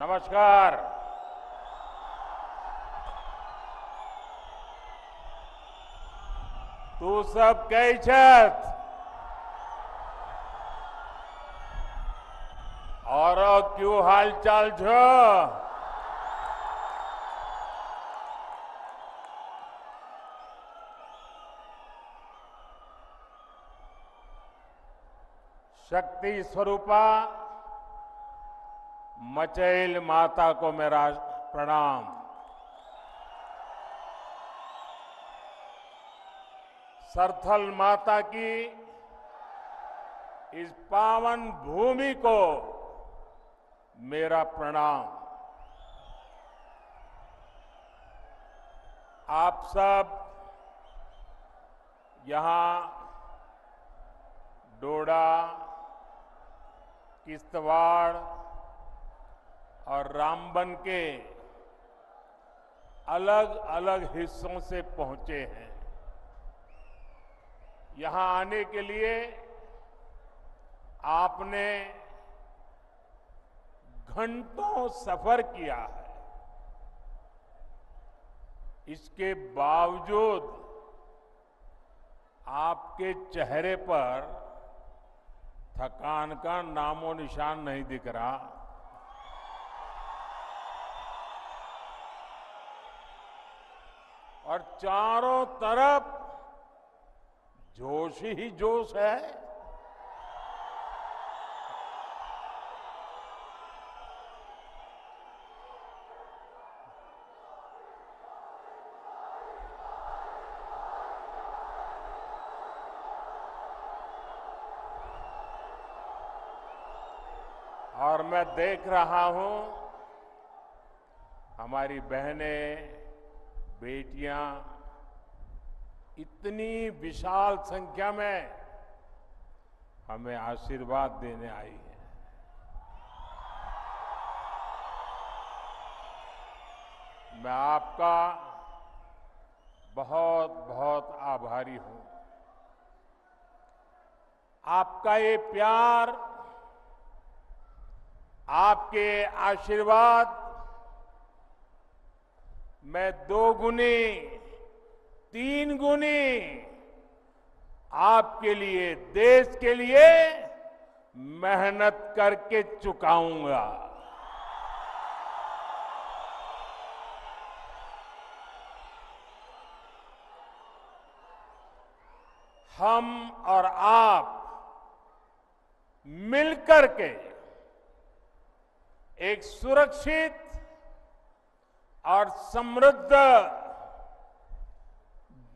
नमस्कार। तू सब कैछत और क्यों हालचाल छो? शक्ति स्वरूपा मचैल माता को मेरा प्रणाम। सरथल माता की इस पावन भूमि को मेरा प्रणाम। आप सब यहां डोडा, किश्तवाड़ और रामबन के अलग अलग हिस्सों से पहुंचे हैं। यहां आने के लिए आपने घंटों सफर किया है। इसके बावजूद आपके चेहरे पर थकान का नामो निशान नहीं दिख रहा। और चारों तरफ जोश ही जोश है। और मैं देख रहा हूं हमारी बहनें, बेटियां इतनी विशाल संख्या में हमें आशीर्वाद देने आई हैं। मैं आपका बहुत बहुत आभारी हूं। आपका ये प्यार, आपके आशीर्वाद मैं 2 गुनी 3 गुनी आपके लिए, देश के लिए मेहनत करके चुकाऊंगा। हम और आप मिलकर के एक सुरक्षित और समृद्ध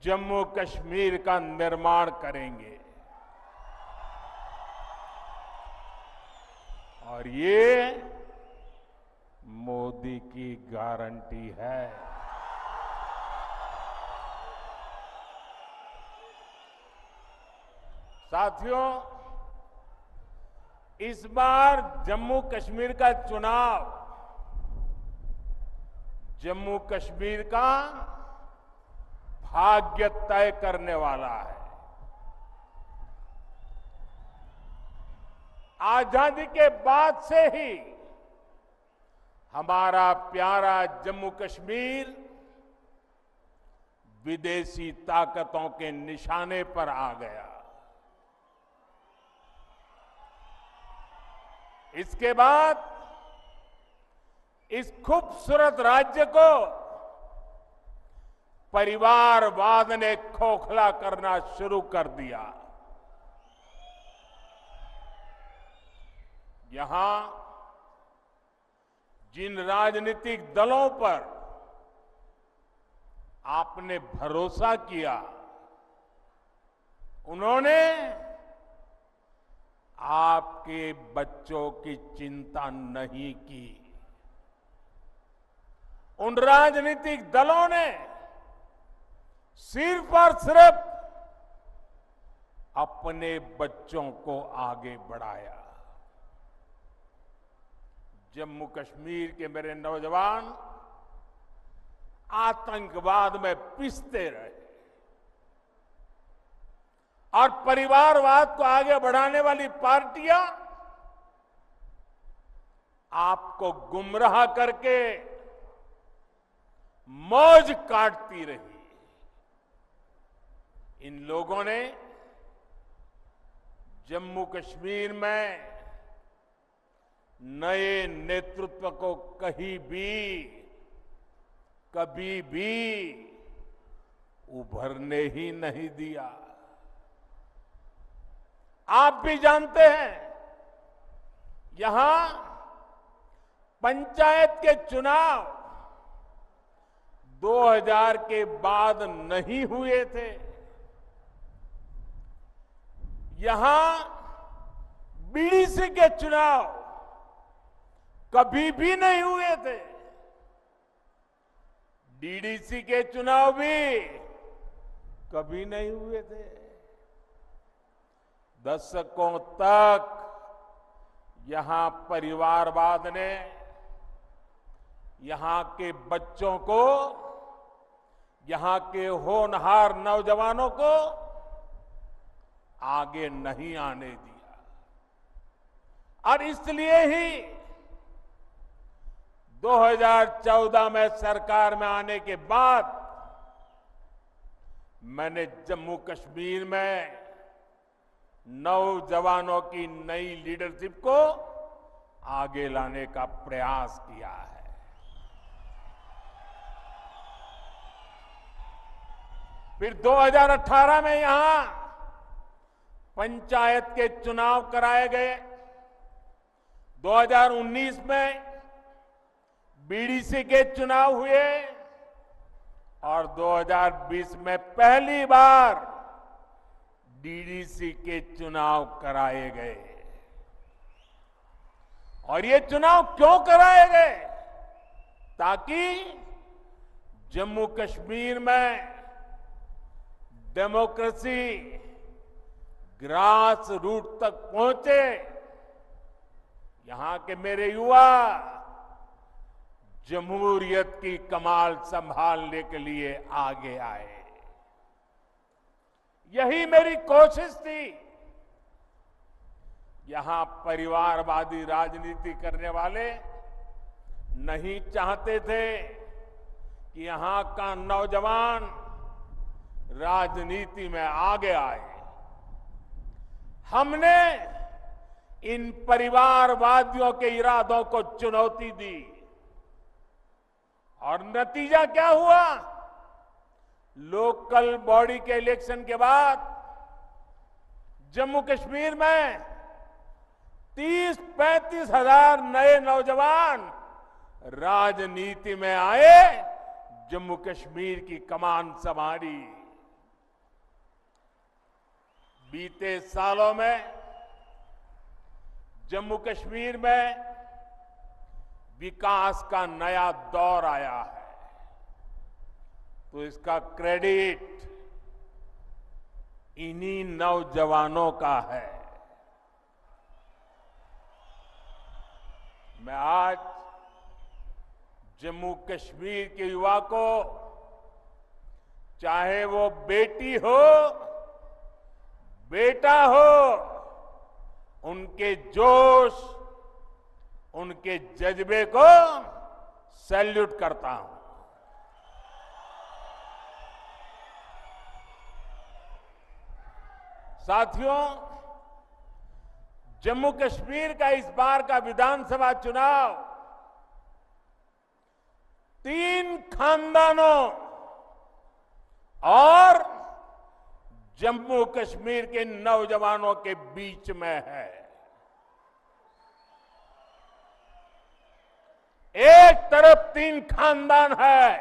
जम्मू कश्मीर का निर्माण करेंगे। और ये मोदी की गारंटी है। साथियों, इस बार जम्मू कश्मीर का चुनाव जम्मू कश्मीर का भाग्य तय करने वाला है। आजादी के बाद से ही हमारा प्यारा जम्मू कश्मीर विदेशी ताकतों के निशाने पर आ गया। इसके बाद इस खूबसूरत राज्य को परिवारवाद ने खोखला करना शुरू कर दिया। यहां जिन राजनीतिक दलों पर आपने भरोसा किया, उन्होंने आपके बच्चों की चिंता नहीं की। उन राजनीतिक दलों ने सिर्फ और सिर्फ अपने बच्चों को आगे बढ़ाया। जम्मू कश्मीर के मेरे नौजवान आतंकवाद में पिसते रहे और परिवारवाद को आगे बढ़ाने वाली पार्टियां आपको गुमराह करके मौज काटती रही। इन लोगों ने जम्मू कश्मीर में नए नेतृत्व को कभी भी उभरने ही नहीं दिया। आप भी जानते हैं, यहां पंचायत के चुनाव 2000 के बाद नहीं हुए थे। यहां बीडीसी के चुनाव कभी भी नहीं हुए थे। डीडीसी के चुनाव भी कभी नहीं हुए थे। दशकों तक यहां परिवारवाद ने यहां के बच्चों को, यहां के होनहार नौजवानों को आगे नहीं आने दिया। और इसलिए ही 2014 में सरकार में आने के बाद मैंने जम्मू कश्मीर में नौजवानों की नई लीडरशिप को आगे लाने का प्रयास किया है। फिर 2018 में यहां पंचायत के चुनाव कराए गए। 2019 में बीडीसी के चुनाव हुए और 2020 में पहली बार डीडीसी के चुनाव कराए गए। और ये चुनाव क्यों कराए गए? ताकि जम्मू कश्मीर में डेमोक्रेसी ग्रास रूट तक पहुंचे। यहां के मेरे युवा जमहूरियत की कमाल संभालने के लिए आगे आए। यही मेरी कोशिश थी। यहां परिवारवादी राजनीति करने वाले नहीं चाहते थे कि यहां का नौजवान राजनीति में आगे आए। हमने इन परिवारवादियों के इरादों को चुनौती दी और नतीजा क्या हुआ? लोकल बॉडी के इलेक्शन के बाद जम्मू कश्मीर में 30-35 हजार नए नौजवान राजनीति में आए, जम्मू कश्मीर की कमान संभाली। बीते सालों में जम्मू कश्मीर में विकास का नया दौर आया है, तो इसका क्रेडिट इन्हीं नौजवानों का है। मैं आज जम्मू कश्मीर के युवा को, चाहे वो बेटी हो बेटा हो, उनके जोश, उनके जज्बे को सैल्यूट करता हूं। साथियों, जम्मू कश्मीर का इस बार का विधानसभा चुनाव 3 खानदानों और जम्मू कश्मीर के नौजवानों के बीच में है। एक तरफ 3 खानदान है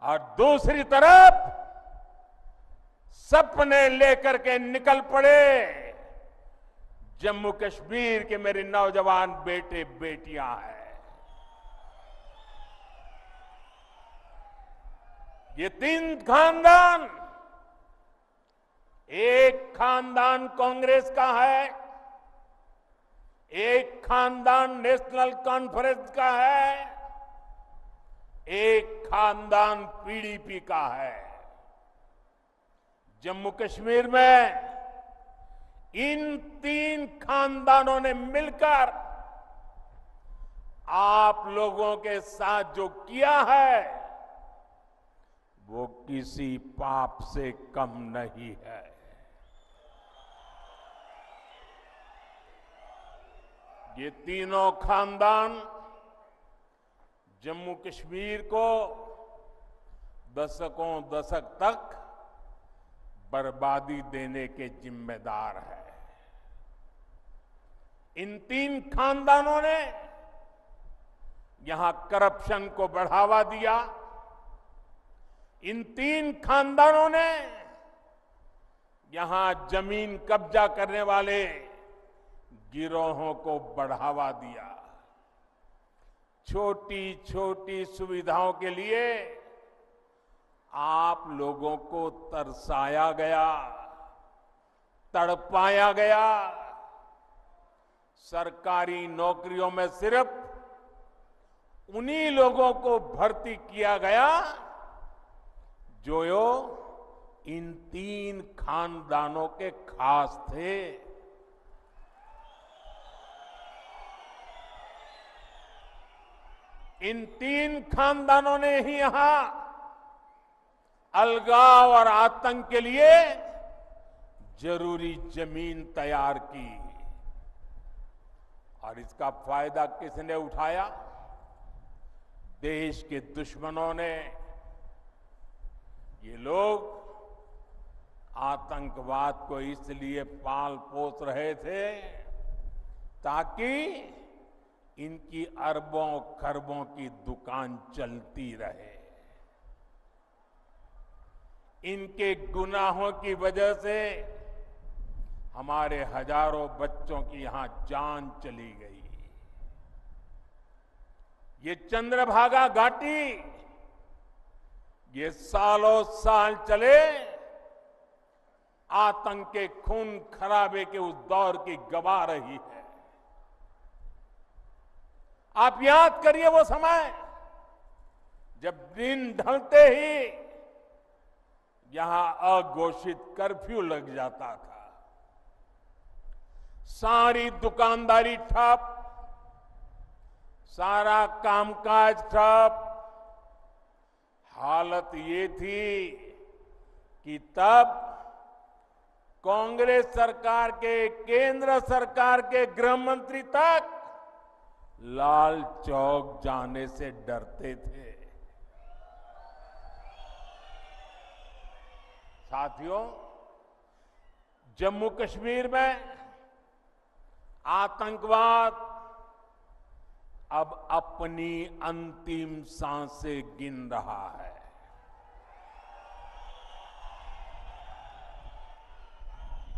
और दूसरी तरफ सपने लेकर के निकल पड़े जम्मू कश्मीर के मेरे नौजवान बेटे बेटियां हैं। ये 3 खानदान, एक खानदान कांग्रेस का है, एक खानदान नेशनल कॉन्फ्रेंस का है, एक खानदान पीडीपी का है। जम्मू कश्मीर में इन 3 खानदानों ने मिलकर आप लोगों के साथ जो किया है वो किसी पाप से कम नहीं है। ये तीनों खानदान जम्मू कश्मीर को दशकों दशक तक बर्बादी देने के जिम्मेदार है। इन तीन खानदानों ने यहां करप्शन को बढ़ावा दिया। इन तीन खानदानों ने यहां जमीन कब्जा करने वाले गिरोहों को बढ़ावा दिया। छोटी छोटी सुविधाओं के लिए आप लोगों को तरसाया गया, तड़पाया गया। सरकारी नौकरियों में सिर्फ उन्हीं लोगों को भर्ती किया गया जो इन तीन खानदानों के खास थे। इन तीन खानदानों ने ही यहां अलगाव और आतंक के लिए जरूरी जमीन तैयार की। और इसका फायदा किसने उठाया? देश के दुश्मनों ने। ये लोग आतंकवाद को इसलिए पाल पोस रहे थे ताकि इनकी अरबों खरबों की दुकान चलती रहे। इनके गुनाहों की वजह से हमारे हजारों बच्चों की यहां जान चली गई। ये चंद्रभागा घाटी ये सालों साल चले आतंक के खून खराबे के उस दौर की गवा रही है। आप याद करिए वो समय जब दिन ढलते ही यहां अघोषित कर्फ्यू लग जाता था। सारी दुकानदारी ठप, सारा कामकाज ठप। हालत ये थी कि तब कांग्रेस सरकार के, केंद्र सरकार के गृह मंत्री तक लाल चौक जाने से डरते थे। साथियों, जम्मू कश्मीर में आतंकवाद अब अपनी अंतिम सांसें गिन रहा है।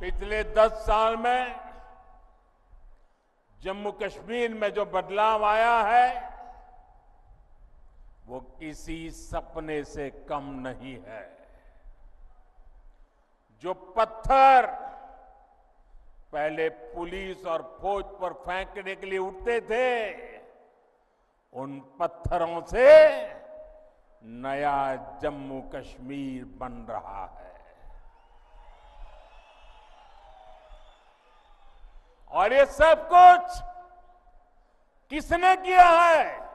पिछले 10 साल में जम्मू कश्मीर में जो बदलाव आया है वो किसी सपने से कम नहीं है। जो पत्थर पहले पुलिस और फौज पर फेंकने के लिए उठते थे, उन पत्थरों से नया जम्मू कश्मीर बन रहा है। और ये सब कुछ किसने किया है?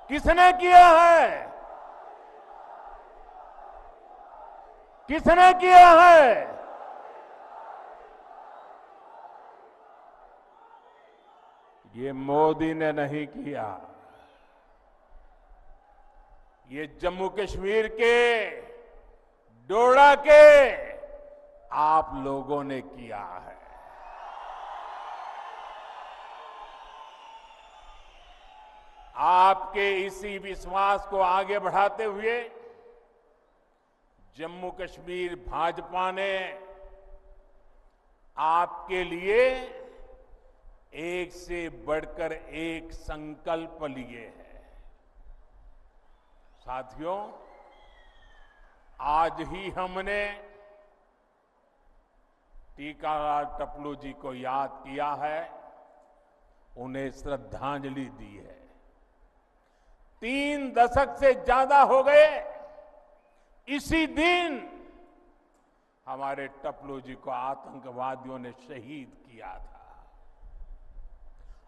किसने किया है? किसने किया है? ये मोदी ने नहीं किया। ये जम्मू कश्मीर के डोडा के आप लोगों ने किया है। आपके इसी विश्वास को आगे बढ़ाते हुए जम्मू कश्मीर भाजपा ने आपके लिए एक से बढ़कर एक संकल्प लिए हैं। साथियों, आज ही हमने टीकाराम टपलू जी को याद किया है, उन्हें श्रद्धांजलि दी है। 3 दशक से ज्यादा हो गए इसी दिन हमारे टपलू जी को आतंकवादियों ने शहीद किया था।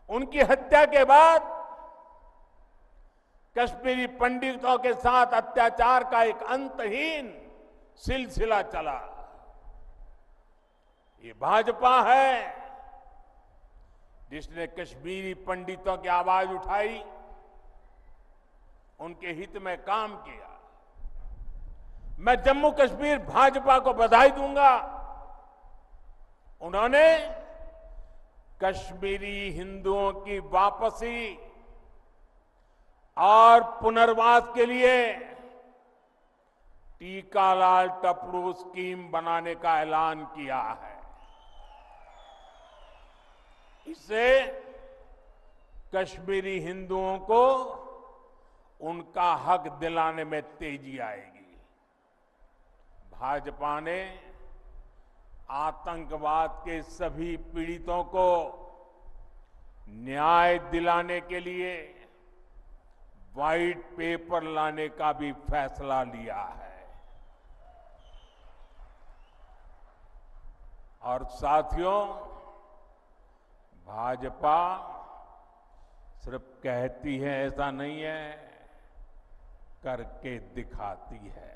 उनकी हत्या के बाद कश्मीरी पंडितों के साथ अत्याचार का एक अंतहीन सिलसिला चला। ये भाजपा है जिसने कश्मीरी पंडितों की आवाज उठाई, उनके हित में काम किया। मैं जम्मू कश्मीर भाजपा को बधाई दूंगा। उन्होंने कश्मीरी हिंदुओं की वापसी और पुनर्वास के लिए टीकालाल टपलू स्कीम बनाने का ऐलान किया है। इससे कश्मीरी हिंदुओं को उनका हक दिलाने में तेजी आएगी। भाजपा ने आतंकवाद के सभी पीड़ितों को न्याय दिलाने के लिए व्हाइट पेपर लाने का भी फैसला लिया है। और साथियों, भाजपा सिर्फ कहती है ऐसा नहीं है, करके दिखाती है।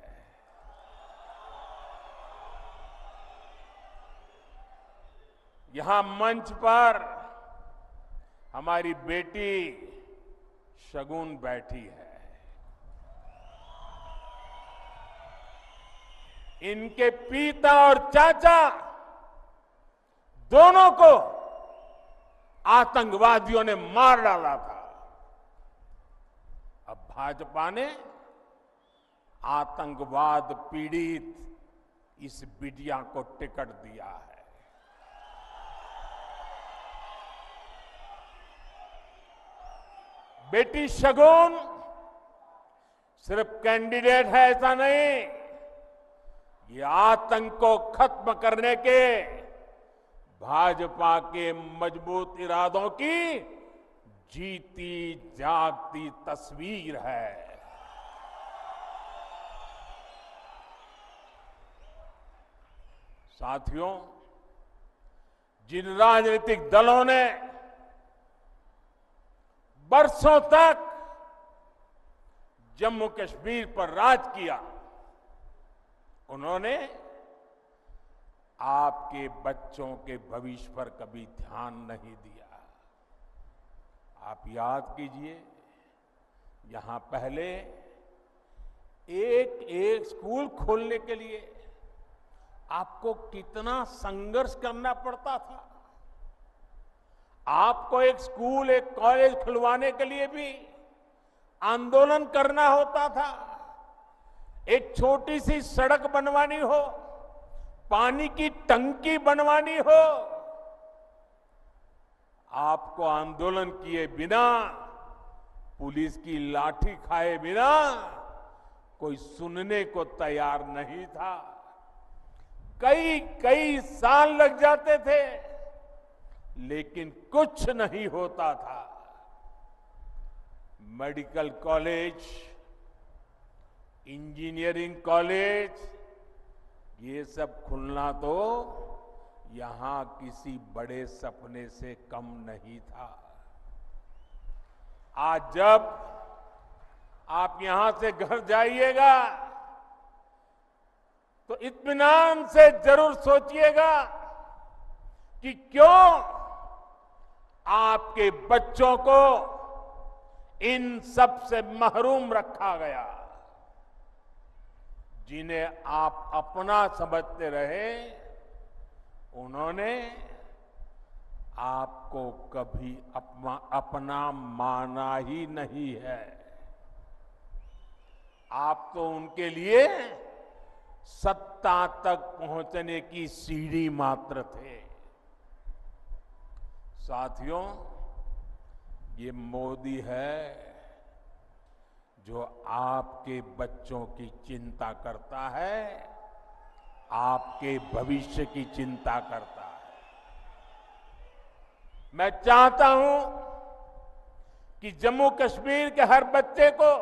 यहां मंच पर हमारी बेटी शगुन बैठी है। इनके पिता और चाचा दोनों को आतंकवादियों ने मार डाला था। अब भाजपा ने आतंकवाद पीड़ित इस बिटिया को टिकट दिया है। बेटी शगुन सिर्फ कैंडिडेट है ऐसा नहीं, ये आतंक को खत्म करने के भाजपा के मजबूत इरादों की जीती जागती तस्वीर है। साथियों, जिन राजनीतिक दलों ने बरसों तक जम्मू कश्मीर पर राज किया, उन्होंने आपके बच्चों के भविष्य पर कभी ध्यान नहीं दिया। आप याद कीजिए, यहां पहले एक एक स्कूल खोलने के लिए आपको कितना संघर्ष करना पड़ता था। आपको एक स्कूल, एक कॉलेज खुलवाने के लिए भी आंदोलन करना होता था। एक छोटी सी सड़क बनवानी हो, पानी की टंकी बनवानी हो, आपको आंदोलन किए बिना, पुलिस की लाठी खाए बिना कोई सुनने को तैयार नहीं था। कई कई साल लग जाते थे, लेकिन कुछ नहीं होता था। मेडिकल कॉलेज, इंजीनियरिंग कॉलेज, ये सब खुलना तो यहां किसी बड़े सपने से कम नहीं था। आज जब आप यहां से घर जाइएगा तो इत्मीनान से जरूर सोचिएगा कि क्यों आपके बच्चों को इन सब से महरूम रखा गया। जिन्हें आप अपना समझते रहे, उन्होंने आपको कभी अपना माना ही नहीं है। आप तो उनके लिए सत्ता तक पहुंचने की सीढ़ी मात्र थे। साथियों, ये मोदी है जो आपके बच्चों की चिंता करता है, आपके भविष्य की चिंता करता है। मैं चाहता हूं कि जम्मू कश्मीर के हर बच्चे को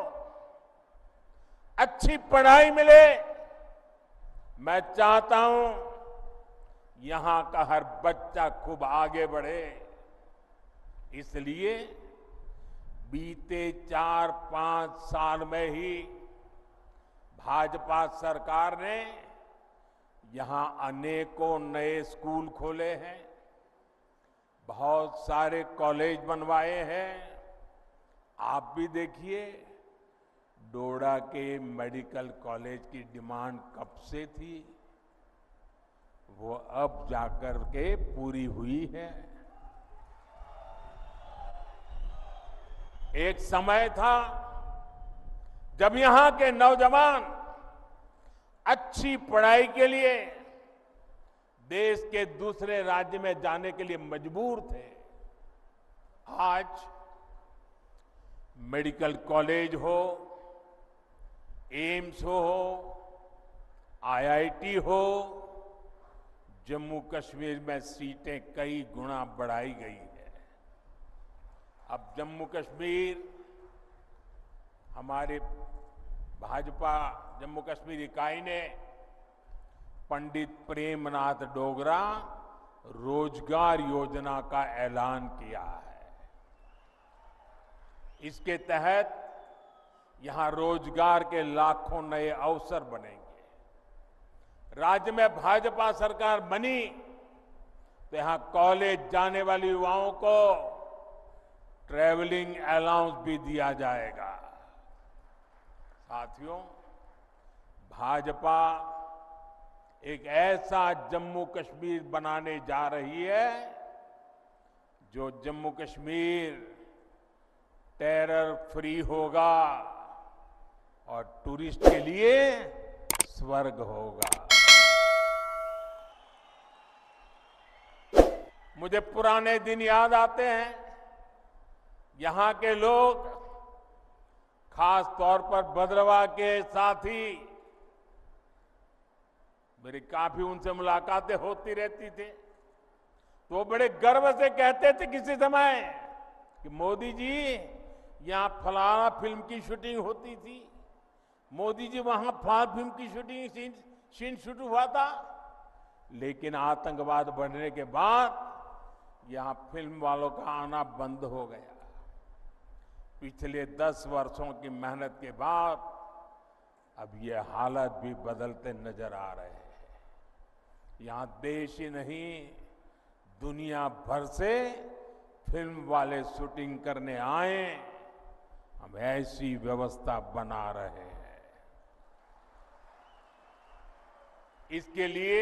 अच्छी पढ़ाई मिले, मैं चाहता हूं यहां का हर बच्चा खूब आगे बढ़े। इसलिए बीते 4-5 साल में ही भाजपा सरकार ने यहां अनेकों नए स्कूल खोले हैं, बहुत सारे कॉलेज बनवाए हैं। आप भी देखिए, डोडा के मेडिकल कॉलेज की डिमांड कब से थी, वो अब जाकर के पूरी हुई है। एक समय था जब यहां के नौजवान अच्छी पढ़ाई के लिए देश के दूसरे राज्य में जाने के लिए मजबूर थे। आज मेडिकल कॉलेज हो, एम्स हो, आईआईटी हो, जम्मू कश्मीर में सीटें कई गुना बढ़ाई गई है। अब जम्मू कश्मीर, हमारे भाजपा जम्मू कश्मीर इकाई ने पंडित प्रेमनाथ डोगरा रोजगार योजना का ऐलान किया है। इसके तहत यहां रोजगार के लाखों नए अवसर बनेंगे। राज्य में भाजपा सरकार बनी तो यहां कॉलेज जाने वाले युवाओं को ट्रैवलिंग अलाउंस भी दिया जाएगा। साथियों, भाजपा एक ऐसा जम्मू कश्मीर बनाने जा रही है जो जम्मू कश्मीर टेरर फ्री होगा और टूरिस्ट के लिए स्वर्ग होगा। मुझे पुराने दिन याद आते हैं। यहां के लोग, खास तौर पर भद्रवाह के साथी, मेरी काफी उनसे मुलाकातें होती रहती थी, तो वो बड़े गर्व से कहते थे किसी समय कि मोदी जी यहां फलाना फिल्म की शूटिंग होती थी, मोदी जी वहां फलाना फिल्म की शूटिंग सीन शूट हुआ था। लेकिन आतंकवाद बढ़ने के बाद यहां फिल्म वालों का आना बंद हो गया। पिछले 10 वर्षों की मेहनत के बाद अब ये हालत भी बदलते नजर आ रहे हैं। यहां देश ही नहीं, दुनिया भर से फिल्म वाले शूटिंग करने आए। हम ऐसी व्यवस्था बना रहे हैं। इसके लिए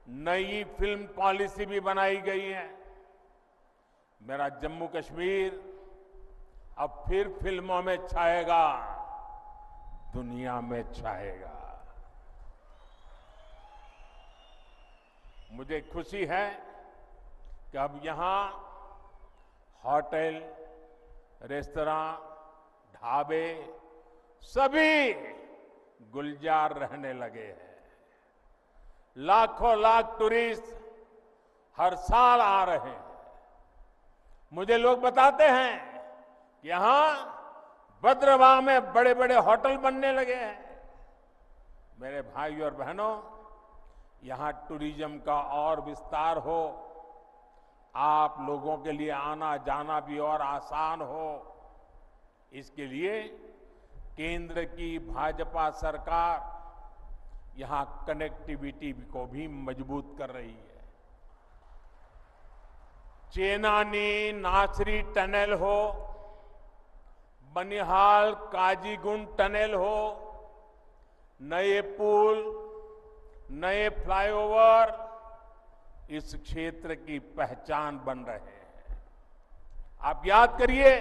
नई फिल्म पॉलिसी भी बनाई गई है। मेरा जम्मू कश्मीर अब फिर फिल्मों में छाएगा, दुनिया में छाएगा। मुझे खुशी है कि अब यहां होटल, रेस्तरां, ढाबे सभी गुलजार रहने लगे हैं। लाखों लाख टूरिस्ट हर साल आ रहे हैं। मुझे लोग बताते हैं कि यहां भद्रवाह में बड़े बड़े होटल बनने लगे हैं। मेरे भाई और बहनों, यहां टूरिज्म का और विस्तार हो, आप लोगों के लिए आना जाना भी और आसान हो, इसके लिए केंद्र की भाजपा सरकार यहां कनेक्टिविटी को भी मजबूत कर रही है। चेनानी नासरी टनल हो, बनिहाल काजीगुंड टनल हो, नए पुल, नए फ्लाईओवर इस क्षेत्र की पहचान बन रहे हैं। आप याद करिए,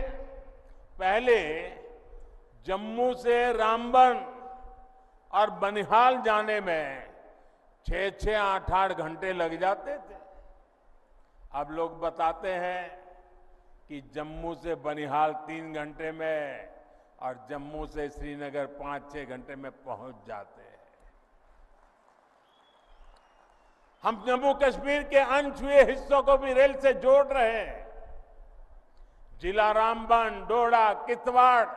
पहले जम्मू से रामबन और बनिहाल जाने में 6-6, 8-8 घंटे लग जाते थे। अब लोग बताते हैं कि जम्मू से बनिहाल 3 घंटे में और जम्मू से श्रीनगर 5-6 घंटे में पहुंच जाते हैं। हम जम्मू कश्मीर के अनछुए हिस्सों को भी रेल से जोड़ रहे हैं। जिला रामबन, डोडा, किश्तवाड़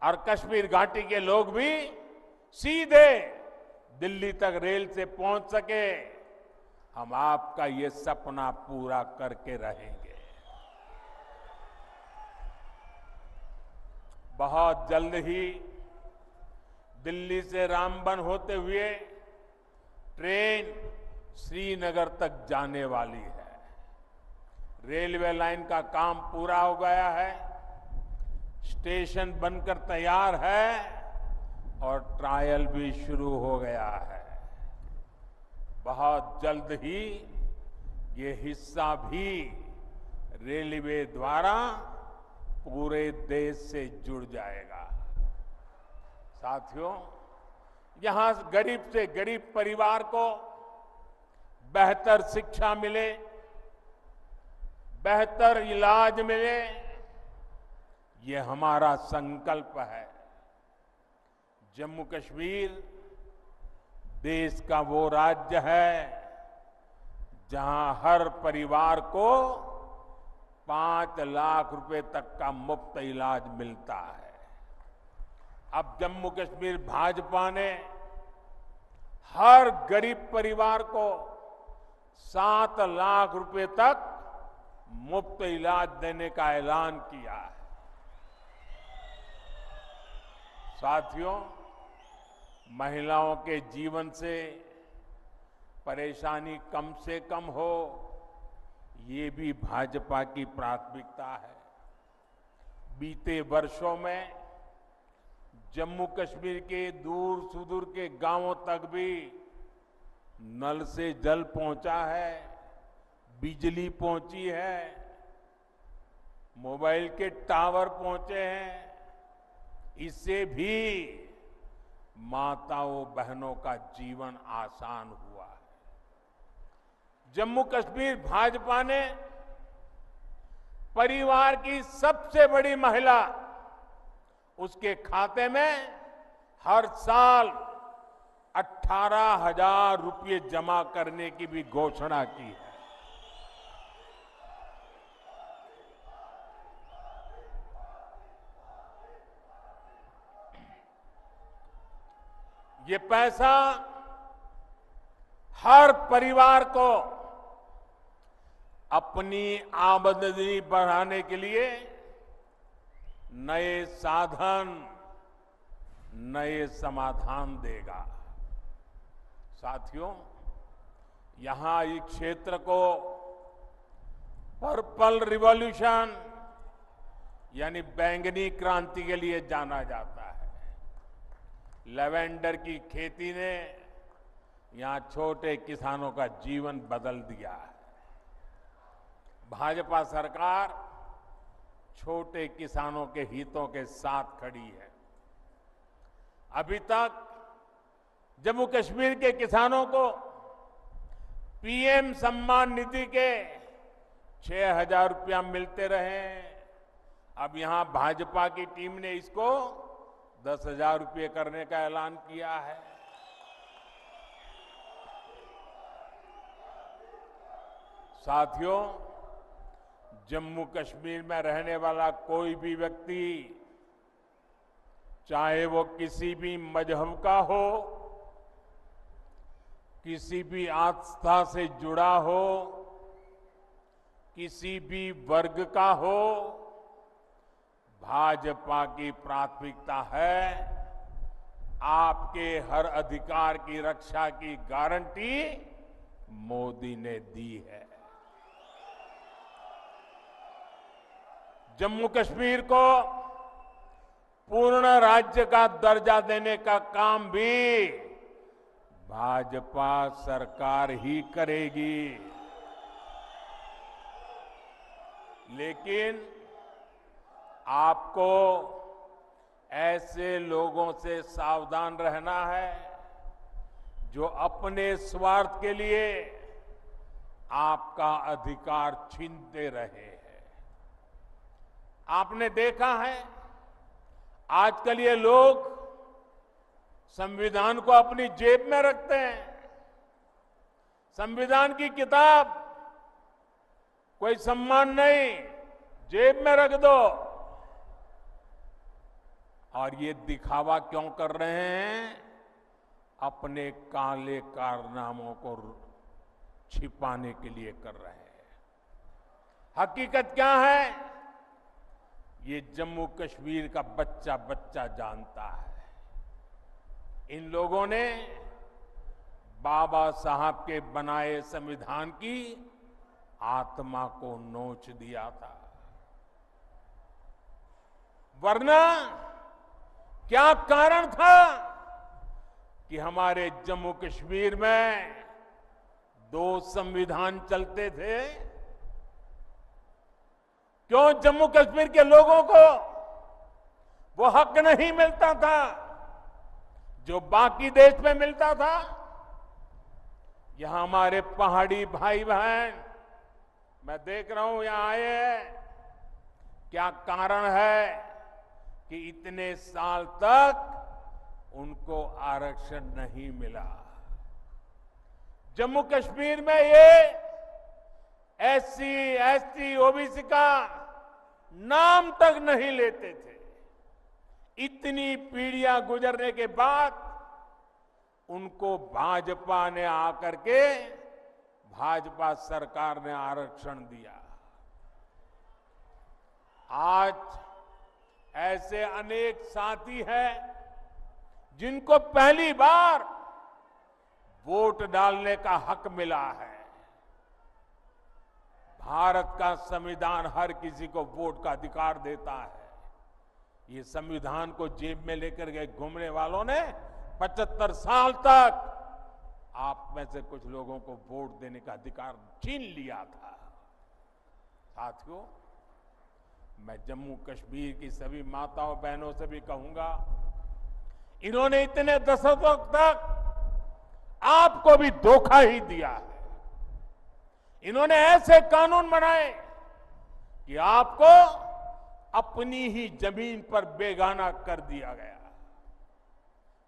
और कश्मीर घाटी के लोग भी सीधे दिल्ली तक रेल से पहुंच सके, हम आपका ये सपना पूरा करके रहेंगे। बहुत जल्द ही दिल्ली से रामबन होते हुए ट्रेन श्रीनगर तक जाने वाली है। रेलवे लाइन का काम पूरा हो गया है, स्टेशन बनकर तैयार है और ट्रायल भी शुरू हो गया है। बहुत जल्द ही ये हिस्सा भी रेलवे द्वारा पूरे देश से जुड़ जाएगा। साथियों, यहां गरीब से गरीब परिवार को बेहतर शिक्षा मिले, बेहतर इलाज मिले, ये हमारा संकल्प है। जम्मू कश्मीर देश का वो राज्य है जहां हर परिवार को 5 लाख रुपए तक का मुफ्त इलाज मिलता है। अब जम्मू कश्मीर भाजपा ने हर गरीब परिवार को 7 लाख रुपए तक मुफ्त इलाज देने का ऐलान किया है। साथियों, महिलाओं के जीवन से परेशानी कम से कम हो, ये भी भाजपा की प्राथमिकता है। बीते वर्षों में जम्मू कश्मीर के दूर सुदूर के गांवों तक भी नल से जल पहुंचा है, बिजली पहुंची है, मोबाइल के टावर पहुंचे हैं। इससे भी माताओं बहनों का जीवन आसान हुआ है। जम्मू कश्मीर भाजपा ने परिवार की सबसे बड़ी महिला, उसके खाते में हर साल 18,000 रुपये जमा करने की भी घोषणा की है। ये पैसा हर परिवार को अपनी आमदनी बढ़ाने के लिए नए साधन, नए समाधान देगा। साथियों, यहां इस क्षेत्र को पर्पल रिवॉल्यूशन यानी बैंगनी क्रांति के लिए जाना जाता है। लेवेंडर की खेती ने यहां छोटे किसानों का जीवन बदल दिया है। भाजपा सरकार छोटे किसानों के हितों के साथ खड़ी है। अभी तक जम्मू कश्मीर के किसानों को पीएम सम्मान निधि के 6,000 रुपया मिलते रहे। अब यहां भाजपा की टीम ने इसको 10,000 रुपये करने का ऐलान किया है। साथियों, जम्मू कश्मीर में रहने वाला कोई भी व्यक्ति, चाहे वो किसी भी मजहब का हो, किसी भी आस्था से जुड़ा हो, किसी भी वर्ग का हो, भाजपा की प्राथमिकता है आपके हर अधिकार की रक्षा की गारंटी मोदी ने दी है। जम्मू कश्मीर को पूर्ण राज्य का दर्जा देने का काम भी भाजपा सरकार ही करेगी। लेकिन आपको ऐसे लोगों से सावधान रहना है जो अपने स्वार्थ के लिए आपका अधिकार छीनते रहे हैं। आपने देखा है आजकल ये लोग संविधान को अपनी जेब में रखते हैं। संविधान की किताब कोई सम्मान नहीं, जेब में रख दो। और ये दिखावा क्यों कर रहे हैं? अपने काले कारनामों को छिपाने के लिए कर रहे हैं। हकीकत क्या है, ये जम्मू कश्मीर का बच्चा बच्चा जानता है। इन लोगों ने बाबा साहब के बनाए संविधान की आत्मा को नोच दिया था। वरना क्या कारण था कि हमारे जम्मू कश्मीर में 2 संविधान चलते थे? क्यों जम्मू कश्मीर के लोगों को वो हक नहीं मिलता था जो बाकी देश में मिलता था? यहां हमारे पहाड़ी भाई बहन, मैं देख रहा हूं यहां आए हैं, क्या कारण है कि इतने साल तक उनको आरक्षण नहीं मिला? जम्मू कश्मीर में ये एससी, एसटी, ओबीसी का नाम तक नहीं लेते थे। इतनी पीढ़ियां गुजरने के बाद उनको भाजपा ने आकर के, भाजपा सरकार ने आरक्षण दिया। आज ऐसे अनेक साथी हैं जिनको पहली बार वोट डालने का हक मिला है। भारत का संविधान हर किसी को वोट का अधिकार देता है। ये संविधान को जेब में लेकर के घूमने वालों ने 75 साल तक आप में से कुछ लोगों को वोट देने का अधिकार छीन लिया था। साथियों, मैं जम्मू कश्मीर की सभी माताओं बहनों से भी कहूंगा, इन्होंने इतने दशकों तक आपको भी धोखा ही दिया है। इन्होंने ऐसे कानून बनाए कि आपको अपनी ही जमीन पर बेगाना कर दिया गया।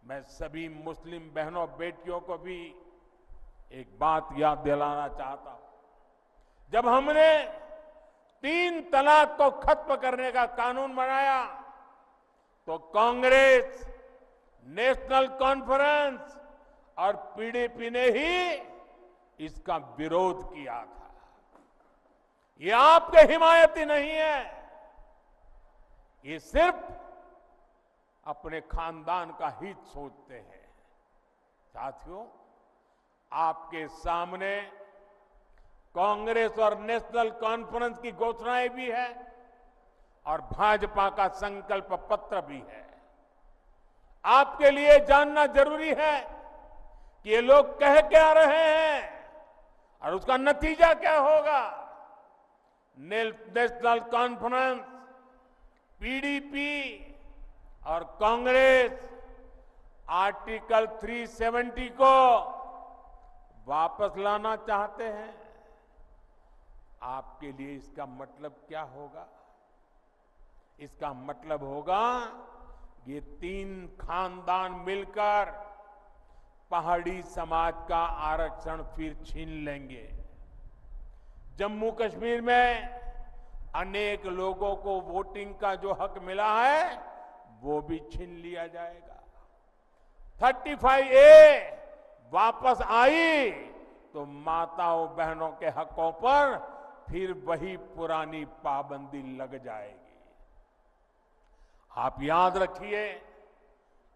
मैं सभी मुस्लिम बहनों बेटियों को भी एक बात याद दिलाना चाहता हूं। जब हमने 3 तलाक को खत्म करने का कानून बनाया तो कांग्रेस, नेशनल कॉन्फ्रेंस और पीडीपी ने ही इसका विरोध किया था। ये आपके हिमायती नहीं है, ये सिर्फ अपने खानदान का हित सोचते हैं। साथियों, आपके सामने कांग्रेस और नेशनल कॉन्फ्रेंस की घोषणाएं भी है और भाजपा का संकल्प पत्र भी है। आपके लिए जानना जरूरी है कि ये लोग कह क्या रहे हैं और उसका नतीजा क्या होगा। नेशनल कॉन्फ्रेंस, पीडीपी और कांग्रेस आर्टिकल 370 को वापस लाना चाहते हैं। आपके लिए इसका मतलब क्या होगा? इसका मतलब होगा ये 3 खानदान मिलकर पहाड़ी समाज का आरक्षण फिर छीन लेंगे। जम्मू कश्मीर में अनेक लोगों को वोटिंग का जो हक मिला है वो भी छीन लिया जाएगा। 35A वापस आई तो माताओं बहनों के हकों पर फिर वही पुरानी पाबंदी लग जाएगी। आप याद रखिए,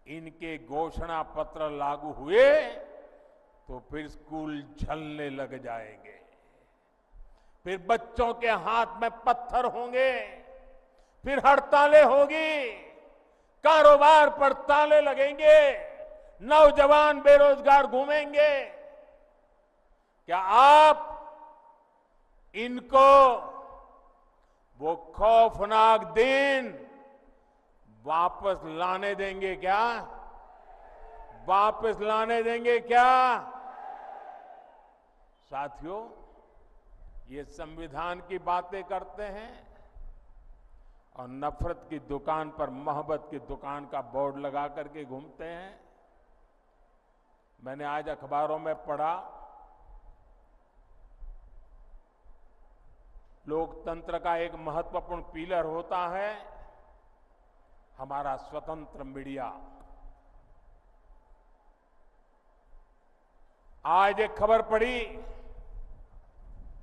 इनके घोषणा पत्र लागू हुए तो फिर स्कूल जलने लग जाएंगे, फिर बच्चों के हाथ में पत्थर होंगे, फिर हड़तालें होगी, कारोबार पर ताले लगेंगे, नौजवान बेरोजगार घूमेंगे। क्या आप इनको वो खौफनाक दिन वापस लाने देंगे क्या? वापस लाने देंगे क्या? साथियों, ये संविधान की बातें करते हैं और नफरत की दुकान पर मोहब्बत की दुकान का बोर्ड लगा करके घूमते हैं। मैंने आज अखबारों में पढ़ा, लोकतंत्र का एक महत्वपूर्ण पिलर होता है हमारा स्वतंत्र मीडिया। आज एक खबर पड़ी,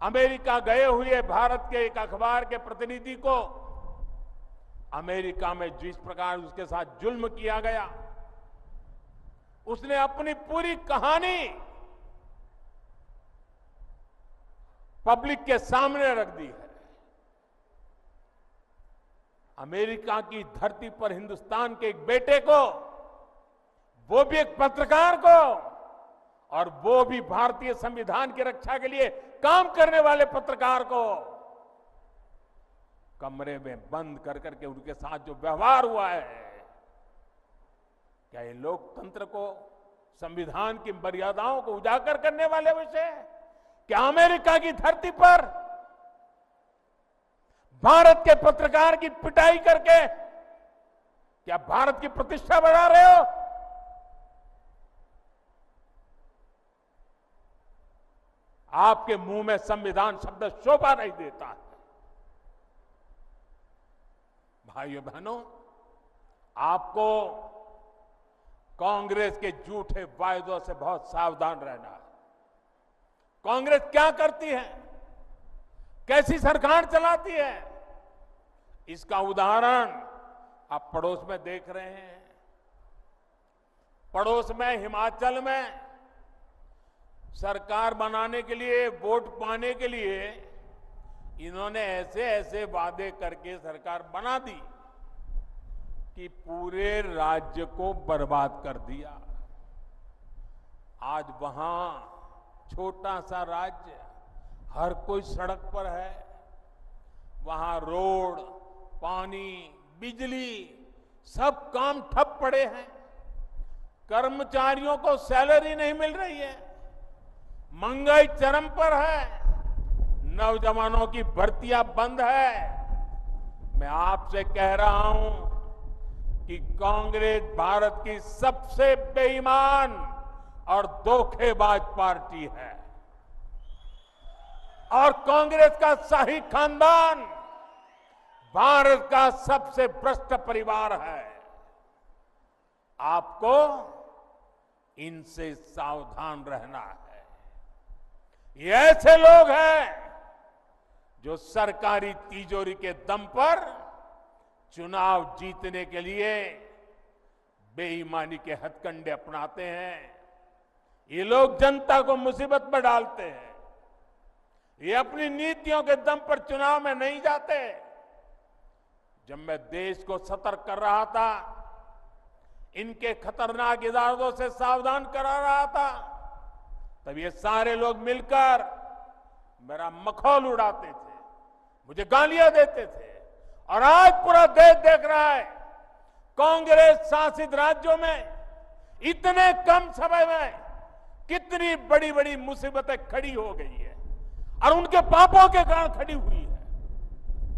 अमेरिका गए हुए भारत के एक अखबार के प्रतिनिधि को अमेरिका में जिस प्रकार उसके साथ जुल्म किया गया, उसने अपनी पूरी कहानी पब्लिक के सामने रख दी है। अमेरिका की धरती पर हिंदुस्तान के एक बेटे को, वो भी एक पत्रकार को, और वो भी भारतीय संविधान की रक्षा के लिए काम करने वाले पत्रकार को कमरे में बंद कर करके उनके साथ जो व्यवहार हुआ है, क्या ये लोकतंत्र को, संविधान की मर्यादाओं को उजागर करने वाले विषय है? क्या अमेरिका की धरती पर भारत के पत्रकार की पिटाई करके क्या भारत की प्रतिष्ठा बढ़ा रहे हो? आपके मुंह में संविधान शब्द शोभा नहीं देता है। भाइयों बहनों, आपको कांग्रेस के झूठे वायदों से बहुत सावधान रहना है। कांग्रेस क्या करती है, कैसी सरकार चलाती है, इसका उदाहरण आप पड़ोस में देख रहे हैं। पड़ोस में हिमाचल में सरकार बनाने के लिए, वोट पाने के लिए इन्होंने ऐसे ऐसे वादे करके सरकार बना दी कि पूरे राज्य को बर्बाद कर दिया। आज वहां छोटा सा राज्य, हर कोई सड़क पर है, वहां रोड, पानी, बिजली, सब काम ठप पड़े हैं। कर्मचारियों को सैलरी नहीं मिल रही है, महंगाई चरम पर है, नौजवानों की भर्तियां बंद है। मैं आपसे कह रहा हूं कि कांग्रेस भारत की सबसे बेईमान और धोखेबाज पार्टी है, और कांग्रेस का शाही खानदान भारत का सबसे भ्रष्ट परिवार है। आपको इनसे सावधान रहना है। ये ऐसे लोग हैं जो सरकारी तिजोरी के दम पर चुनाव जीतने के लिए बेईमानी के हथकंडे अपनाते हैं। ये लोग जनता को मुसीबत में डालते हैं। ये अपनी नीतियों के दम पर चुनाव में नहीं जाते। जब मैं देश को सतर्क कर रहा था, इनके खतरनाक इरादों से सावधान करा रहा था, तब ये सारे लोग मिलकर मेरा मखौल उड़ाते थे, मुझे गालियां देते थे। और आज पूरा देश देख रहा है, कांग्रेस शासित राज्यों में इतने कम समय में कितनी बड़ी बड़ी मुसीबतें खड़ी हो गई है, और उनके पापों के कारण खड़ी हुई है।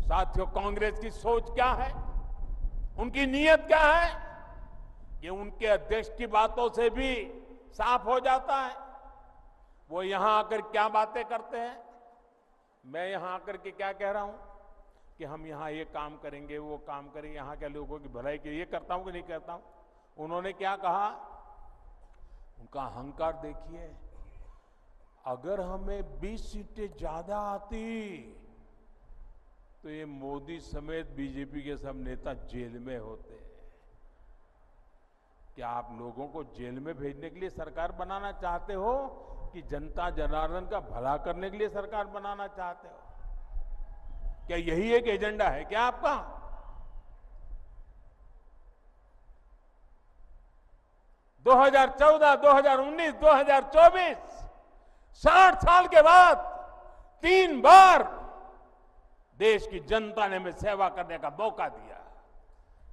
साथियों, कांग्रेस की सोच क्या है, उनकी नीयत क्या है, ये उनके अध्यक्ष की बातों से भी साफ हो जाता है। वो यहां आकर क्या बातें करते हैं, मैं यहां आकर के क्या कह रहा हूं कि हम यहां ये काम करेंगे, वो काम करेंगे, यहां के लोगों की भलाई के लिए करता हूं कि नहीं करता हूं। उन्होंने क्या कहा, उनका अहंकार देखिए, अगर हमें 20 सीटें ज्यादा आती तो ये मोदी समेत बीजेपी के सब नेता जेल में होते। क्या आप लोगों को जेल में भेजने के लिए सरकार बनाना चाहते हो कि जनता जनार्दन का भला करने के लिए सरकार बनाना चाहते हो? क्या यही एक एजेंडा है क्या आपका? दो 2014, 2019, 2024 60 साल के बाद 3 बार देश की जनता ने हमें सेवा करने का मौका दिया,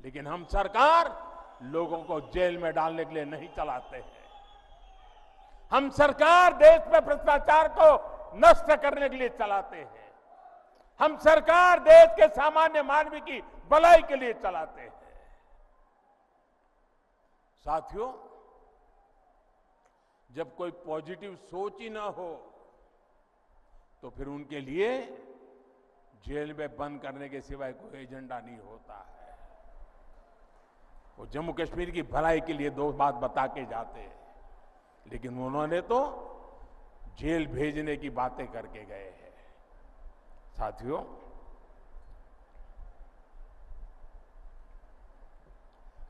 लेकिन हम सरकार लोगों को जेल में डालने के लिए नहीं चलाते हैं। हम सरकार देश में भ्रष्टाचार को नष्ट करने के लिए चलाते हैं। हम सरकार देश के सामान्य मानवी की भलाई के लिए चलाते हैं। साथियों, जब कोई पॉजिटिव सोच ही ना हो तो फिर उनके लिए जेल में बंद करने के सिवाय कोई एजेंडा नहीं होता है। वो जम्मू कश्मीर की भलाई के लिए 2 बात बता के जाते हैं, लेकिन उन्होंने तो जेल भेजने की बातें करके गए हैं। साथियों,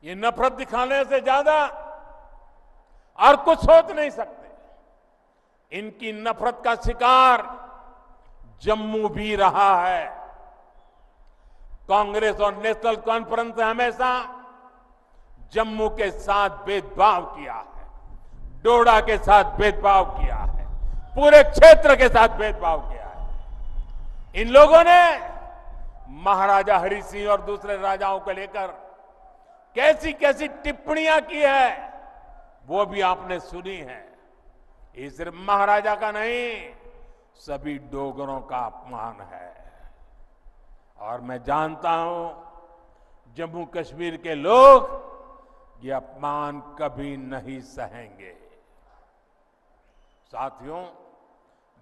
ये नफरत दिखाने से ज्यादा और कुछ सोच नहीं सकते। इनकी नफरत का शिकार जम्मू भी रहा है। कांग्रेस और नेशनल कॉन्फ्रेंस ने हमेशा जम्मू के साथ भेदभाव किया है, डोडा के साथ भेदभाव किया है, पूरे क्षेत्र के साथ भेदभाव किया है। इन लोगों ने महाराजा हरि सिंह और दूसरे राजाओं को लेकर कैसी कैसी टिप्पणियां की है, वो भी आपने सुनी है। ये सिर्फ महाराजा का नहीं, सभी डोगरों का अपमान है। और मैं जानता हूं जम्मू कश्मीर के लोग ये अपमान कभी नहीं सहेंगे। साथियों,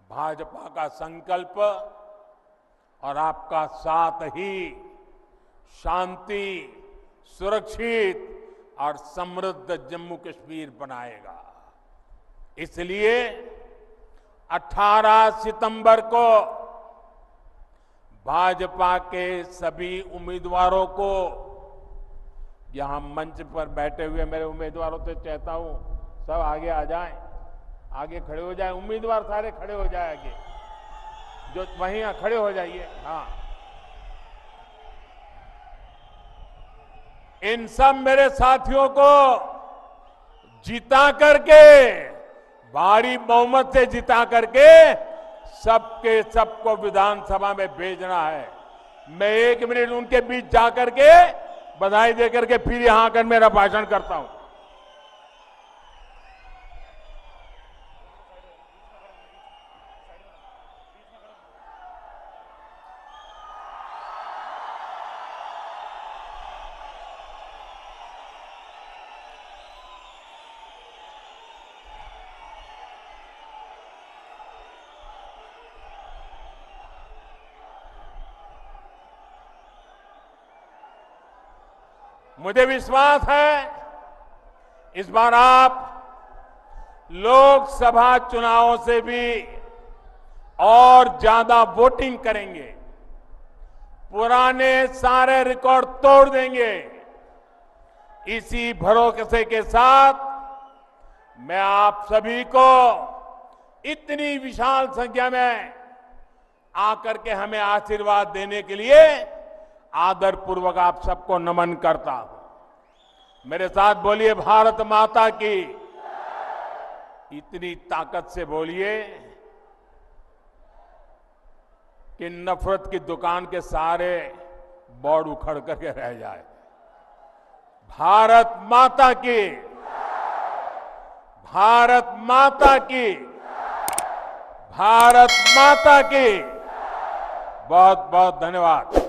भाजपा का संकल्प और आपका साथ ही शांति, सुरक्षित और समृद्ध जम्मू कश्मीर बनाएगा। इसलिए 18 सितंबर को भाजपा के सभी उम्मीदवारों को, यहां मंच पर बैठे हुए मेरे उम्मीदवारों से चाहता हूं सब आगे आ जाएं, आगे खड़े हो जाएं। उम्मीदवार सारे खड़े हो जाएं आगे, जो वहीं खड़े हो जाइए। हाँ, इन सब मेरे साथियों को जिता करके, भारी बहुमत से जिता करके सबके सबको विधानसभा में भेजना है। मैं 1 मिनट उनके बीच जाकर के बधाई देकर के फिर यहां आकर मेरा भाषण करता हूं। मुझे विश्वास है इस बार आप लोकसभा चुनावों से भी और ज्यादा वोटिंग करेंगे, पुराने सारे रिकॉर्ड तोड़ देंगे। इसी भरोसे के साथ मैं आप सभी को इतनी विशाल संख्या में आकर के हमें आशीर्वाद देने के लिए आदर पूर्वक आप सबको नमन करता हूं। मेरे साथ बोलिए, भारत माता की। इतनी ताकत से बोलिए कि नफरत की दुकान के सारे बोर्ड उखड़ करके रह जाए। भारत माता की, भारत माता की, भारत माता की। बहुत बहुत धन्यवाद।